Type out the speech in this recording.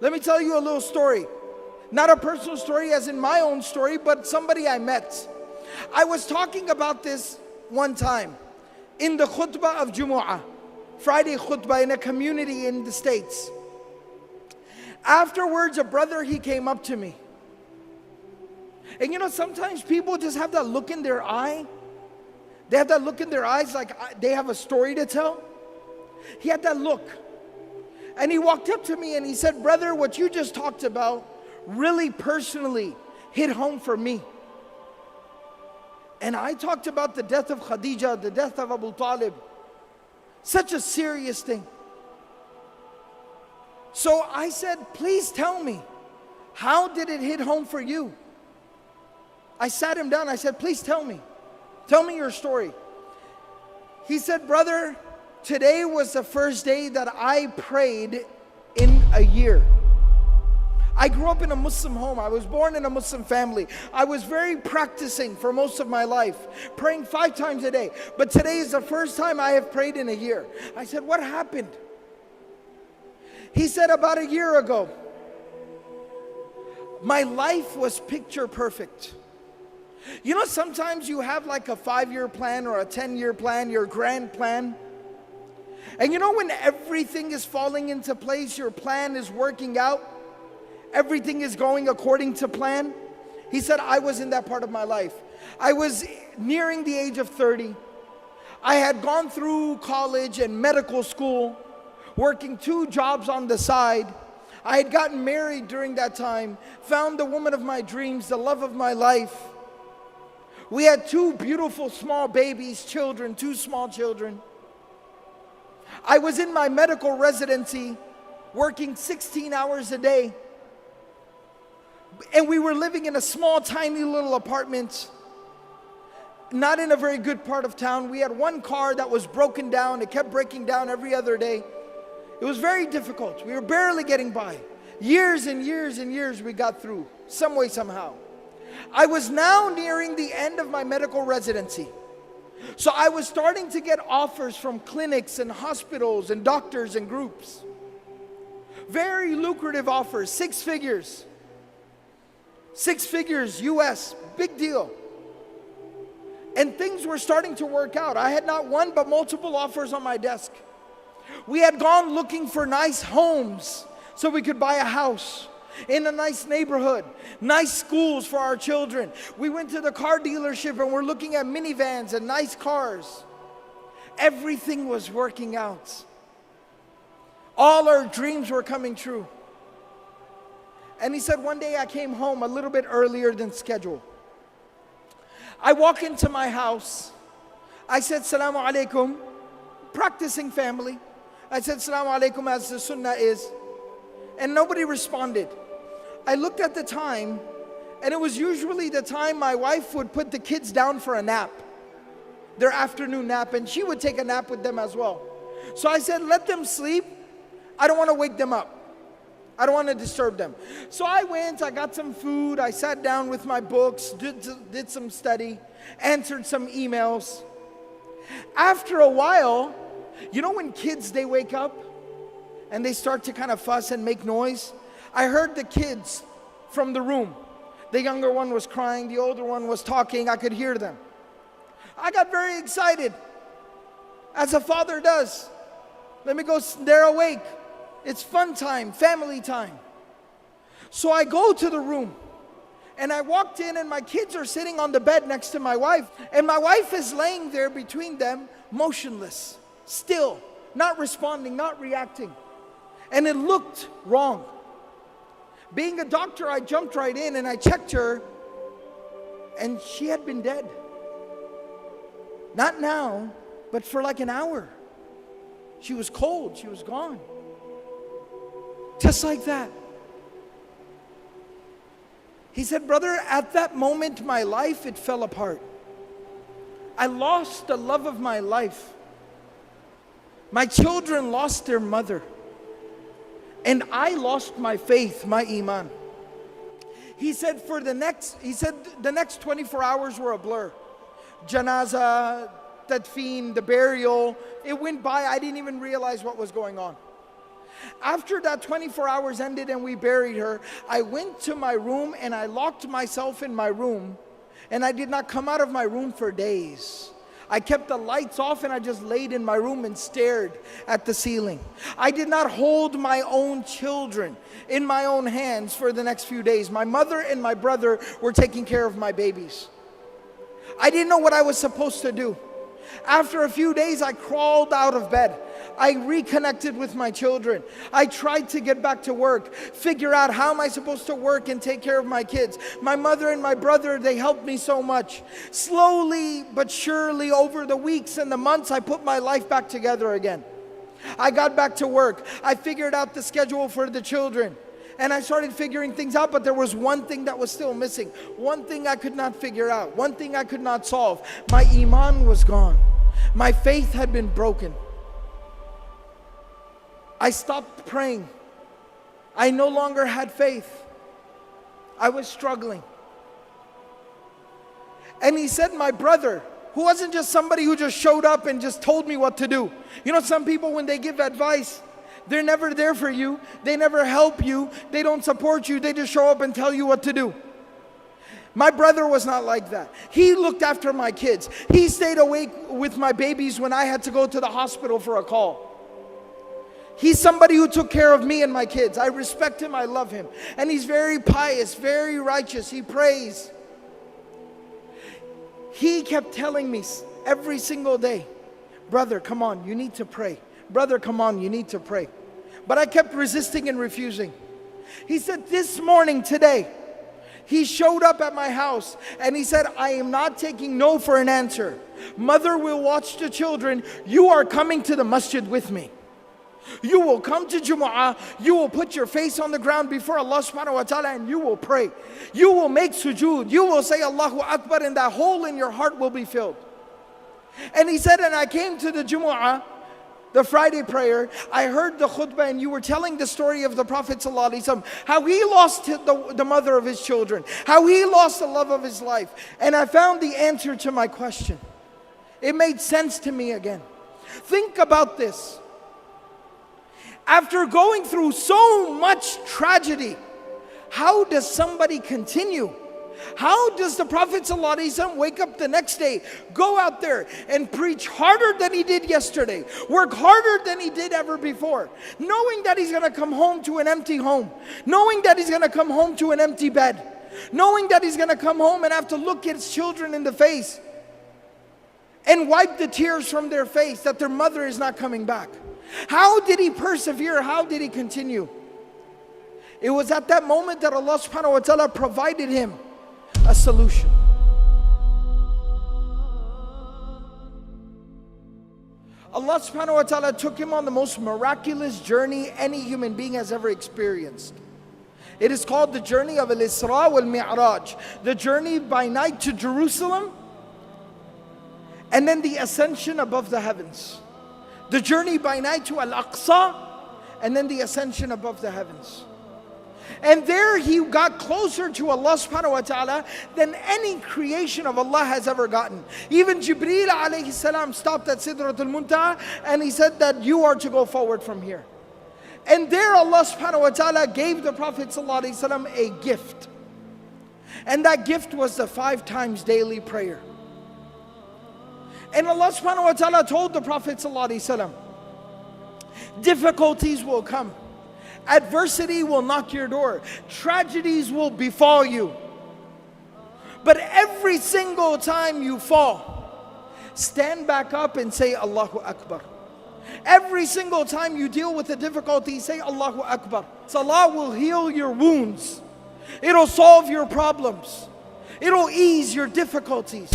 Let me tell you a little story. Not a personal story as in my own story, but somebody I met. I was talking about this one time in the khutbah of Jumu'ah, Friday khutbah in a community in the States. Afterwards, a brother, he came up to me. And you know, sometimes people just have that look in their eye. They have that look in their eyes like they have a story to tell. He had that look. And he walked up to me and he said, brother, what you just talked about really personally hit home for me. And I talked about the death of Khadija, the death of Abu Talib. Such a serious thing. So I said, please tell me, how did it hit home for you? I sat him down, I said, please tell me your story. He said, brother, today was the first day that I prayed in a year. I grew up in a Muslim home. I was born in a Muslim family. I was very practicing for most of my life, praying 5 times a day. But today is the first time I have prayed in a year. I said, what happened? He said, about a year ago, my life was picture perfect. You know, sometimes you have like a 5-year plan or a 10-year plan, your grand plan. And you know, when everything is falling into place, your plan is working out, everything is going according to plan. He said, I was in that part of my life. I was nearing the age of 30. I had gone through college and medical school, working 2 jobs on the side. I had gotten married during that time, found the woman of my dreams, the love of my life. We had 2 beautiful small babies, children, 2 small children. I was in my medical residency, working 16 hours a day. And we were living in a small, tiny little apartment, not in a very good part of town. We had 1 car that was broken down. It kept breaking down every other day. It was very difficult. We were barely getting by. Years and years and years we got through, some way, somehow. I was now nearing the end of my medical residency. So I was starting to get offers from clinics and hospitals and doctors and groups. Very lucrative offers, 6 figures. 6 figures US, big deal. And things were starting to work out. I had not one but multiple offers on my desk. We had gone looking for nice homes so we could buy a house in a nice neighborhood, nice schools for our children. We went to the car dealership and we're looking at minivans and nice cars. Everything was working out. All our dreams were coming true. And he said, one day I came home a little bit earlier than scheduled. I walk into my house. I said, Salamu alaikum, practicing family. I said, Salamu alaikum, as the sunnah is. And nobody responded. I looked at the time, and it was usually the time my wife would put the kids down for a nap, their afternoon nap, and she would take a nap with them as well. So I said, let them sleep. I don't want to wake them up. I don't want to disturb them. So I went, I got some food, I sat down with my books, did some study, answered some emails. After a while, you know when kids, they wake up and they start to kind of fuss and make noise? I heard the kids from the room. The younger one was crying, the older one was talking, I could hear them. I got very excited, as a father does. Let me go, they're awake. It's fun time, family time. So I go to the room and I walked in and my kids are sitting on the bed next to my wife. And my wife is laying there between them, motionless, still, not responding, not reacting. And it looked wrong. Being a doctor, I jumped right in and I checked her and she had been dead. Not now, but for like an hour. She was cold, she was gone. Just like that. He said, brother, at that moment, my life, it fell apart. I lost the love of my life. My children lost their mother. And I lost my faith, my Imaan. He said, the next 24 hours were a blur. Janaza, tadfeen, the burial, it went by. I didn't even realize what was going on. After that 24 hours ended and we buried her, I went to my room and I locked myself in my room, and I did not come out of my room for days. I kept the lights off and I just laid in my room and stared at the ceiling. I did not hold my own children in my own hands for the next few days. My mother and my brother were taking care of my babies. I didn't know what I was supposed to do. After a few days, I crawled out of bed. I reconnected with my children. I tried to get back to work, figure out how am I supposed to work and take care of my kids. My mother and my brother, they helped me so much. Slowly but surely, over the weeks and the months, I put my life back together again. I got back to work. I figured out the schedule for the children. And I started figuring things out, but there was one thing that was still missing. One thing I could not figure out. One thing I could not solve. My Imaan was gone. My faith had been broken. I stopped praying. I no longer had faith. I was struggling. And he said, my brother, who wasn't just somebody who just showed up and just told me what to do. You know, some people, when they give advice, they're never there for you. They never help you. They don't support you. They just show up and tell you what to do. My brother was not like that. He looked after my kids. He stayed awake with my babies when I had to go to the hospital for a call. He's somebody who took care of me and my kids. I respect him. I love him. And he's very pious, very righteous. He prays. He kept telling me every single day, brother, come on, you need to pray. Brother, come on, you need to pray. But I kept resisting and refusing. He said, this morning, today, he showed up at my house and he said, I am not taking no for an answer. Mother will watch the children. You are coming to the masjid with me. You will come to Jumu'ah. You will put your face on the ground before Allah subhanahu wa ta'ala and you will pray. You will make sujood. You will say Allahu Akbar, and that hole in your heart will be filled. And he said, and I came to the Jumu'ah, the Friday prayer, I heard the khutbah and you were telling the story of the Prophet ﷺ, how he lost the mother of his children, how he lost the love of his life. And I found the answer to my question. It made sense to me again. Think about this. After going through so much tragedy, how does somebody continue? How does the Prophet ﷺ wake up the next day, go out there and preach harder than he did yesterday, work harder than he did ever before, knowing that he's going to come home to an empty home, knowing that he's going to come home to an empty bed, knowing that he's going to come home and have to look his children in the face and wipe the tears from their face that their mother is not coming back? How did he persevere? How did he continue? It was at that moment that Allah subhanahu wa ta'ala provided him a solution. Allah subhanahu wa ta'ala took him on the most miraculous journey any human being has ever experienced. It is called the journey of Al-Isra wal-Mi'raj, the journey by night to Jerusalem, and then the ascension above the heavens. The journey by night to Al-Aqsa, and then the ascension above the heavens. And there he got closer to Allah subhanahu wa ta'ala than any creation of Allah has ever gotten. Even Jibreel alayhi salam stopped at Sidratul Muntaha and he said that you are to go forward from here. And there Allah subhanahu wa ta'ala gave the Prophet sallallahu alayhi wasallam a gift. And that gift was the 5 times daily prayer. And Allah subhanahu wa ta'ala told the Prophet sallallahu alayhi wasallam, difficulties will come. Adversity will knock your door. Tragedies will befall you. But every single time you fall, stand back up and say Allahu Akbar. Every single time you deal with a difficulty, say Allahu Akbar. Salah will heal your wounds. It'll solve your problems. It'll ease your difficulties.